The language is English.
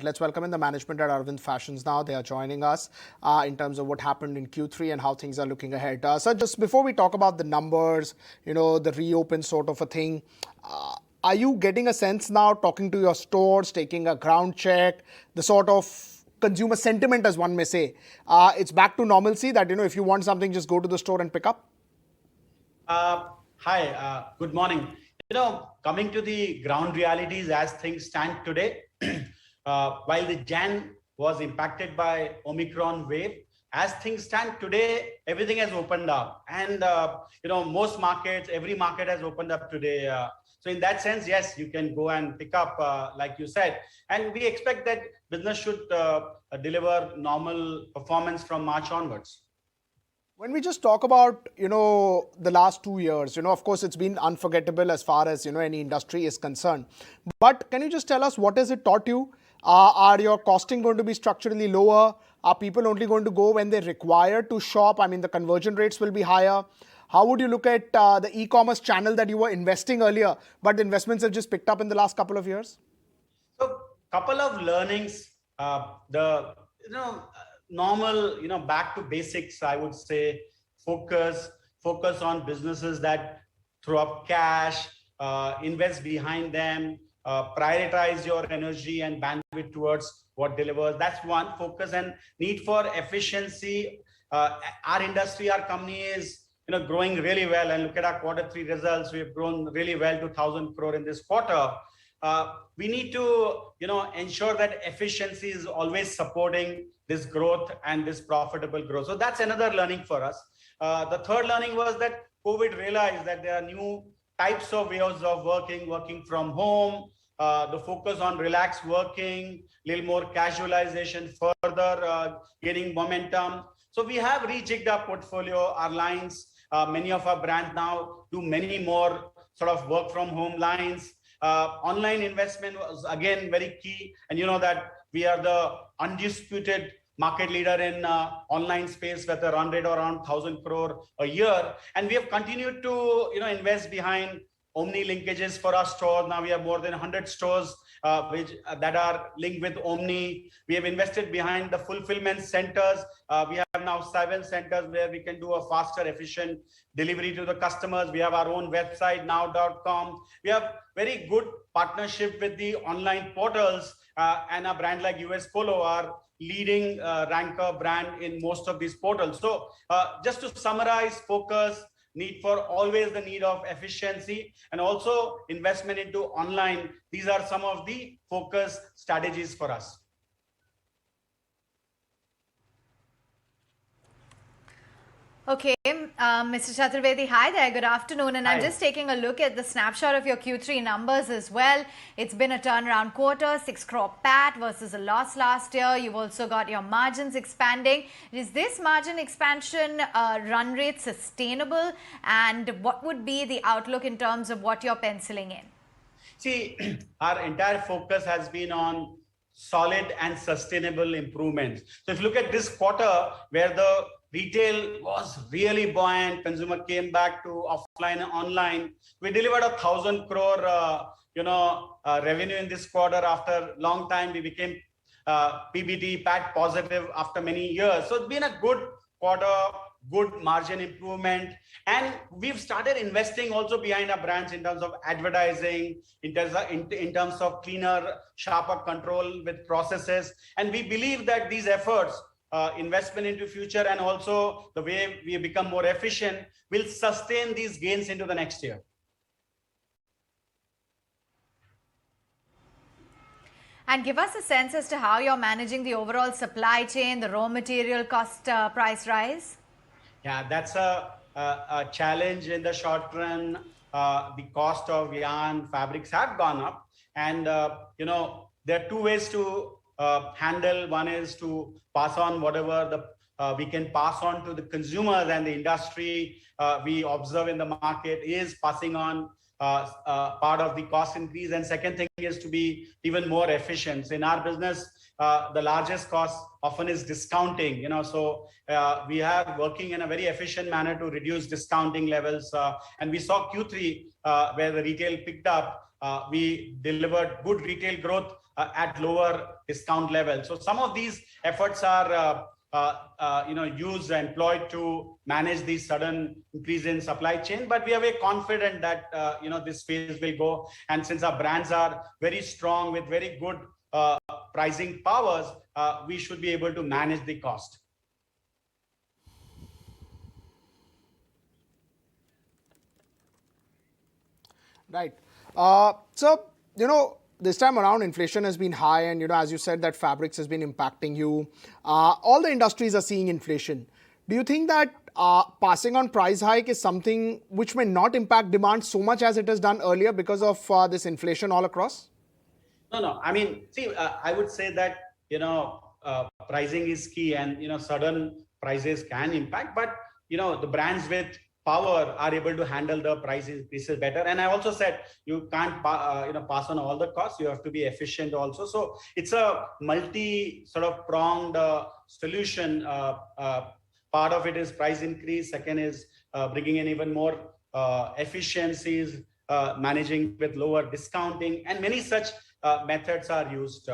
Let's welcome in the management at Arvind Fashions now. They are joining us in terms of what happened in Q3 and how things are looking ahead. So just before we talk about the numbers, the reopen sort of a thing, are you getting a sense now, talking to your stores, taking a ground check, the sort of consumer sentiment, as one may say, it's back to normalcy that, if you want something, just go to the store and pick up? Hi, good morning. Coming to the ground realities as things stand today, while the Jan was impacted by Omicron wave, as things stand today, everything has opened up. And, most markets, every market has opened up today. So in that sense, yes, you can go and pick up, like you said. And we expect that business should deliver normal performance from March onwards. When we just talk about, the last 2 years, of course, it's been unforgettable as far as, any industry is concerned. But can you just tell us what has it taught you? Are your costing going to be structurally lower? Are people only going to go when they're required to shop? I mean, the conversion rates will be higher. How would you look at the e-commerce channel that you were investing earlier, but the investments have just picked up in the last couple of years? So, couple of learnings, normal, back to basics, I would say, focus on businesses that throw up cash, invest behind them, prioritize your energy and bandwidth towards what delivers. That's one focus, and need for efficiency. Our industry, our company is growing really well, and look at our Q3 results. We've grown really well to 1,000 crore in this quarter. We need to ensure that efficiency is always supporting this growth and this profitable growth. So that's another learning for us. The third learning was that COVID realized that there are new types of ways of working from home, the focus on relaxed working, little more casualization, further gaining momentum. So we have rejigged our portfolio, our lines. Many of our brands now do many more sort of work from home lines. Online investment was again very key, and that we are the undisputed market leader in online space with a run rate around 1,000 crore a year, and we have continued to invest behind Omni linkages for our stores. Now we have more than 100 stores that are linked with Omni. We have invested behind the fulfillment centers. We have now 7 centers where we can do a faster, efficient delivery to the customers. We have our own website, now.com. We have very good partnership with the online portals, and a brand like US Polo are leading ranker brand in most of these portals. So just to summarize, focus, need for always the need of efficiency, and also investment into online. These are some of the focus strategies for us. Okay, Mr. Chaturvedi, hi there, good afternoon. And hi. I'm just taking a look at the snapshot of your Q3 numbers as well. It's been a turnaround quarter, 6 crore PAT versus a loss last year. You've also got your margins expanding. Is this margin expansion run rate sustainable? And what would be the outlook in terms of what you're penciling in? See, our entire focus has been on solid and sustainable improvements. So if you look at this quarter, where the retail was really buoyant, consumer came back to offline and online, we delivered 1,000 crore revenue in this quarter. After a long time, we became PBT, PAT positive after many years. So it's been a good quarter, good margin improvement, and we've started investing also behind our brands in terms of advertising, in terms of cleaner, sharper control with processes. And we believe that these efforts, investment into future, and also the way we become more efficient, will sustain these gains into the next year. And give us a sense as to how you're managing the overall supply chain, the raw material cost price rise. Yeah, that's a challenge in the short run. The cost of yarn, fabrics have gone up, and there are 2 ways to handle. One is to pass on whatever we can pass on to the consumers, and the industry we observe in the market is passing on part of the cost increase. And second thing is to be even more efficient. In our business, the largest cost often is discounting, so we are working in a very efficient manner to reduce discounting levels. And we saw Q3 where the retail picked up. We delivered good retail growth at lower discount level. So some of these efforts are employed to manage the sudden increase in supply chain, but we are very confident that this phase will go, and since our brands are very strong with very good pricing powers, we should be able to manage the cost. Right. So, this time around inflation has been high, and, as you said, that fabrics has been impacting you. All the industries are seeing inflation. Do you think that passing on price hike is something which may not impact demand so much as it has done earlier because of this inflation all across? No. I mean, see, I would say that, pricing is key, and, sudden prices can impact, but, the brands with power are able to handle the price increases better. And I also said, you can't, pass on all the costs. You have to be efficient also. So it's a multi sort of pronged solution. Part of it is price increase. Second is bringing in even more efficiencies, managing with lower discounting, and many such methods are used.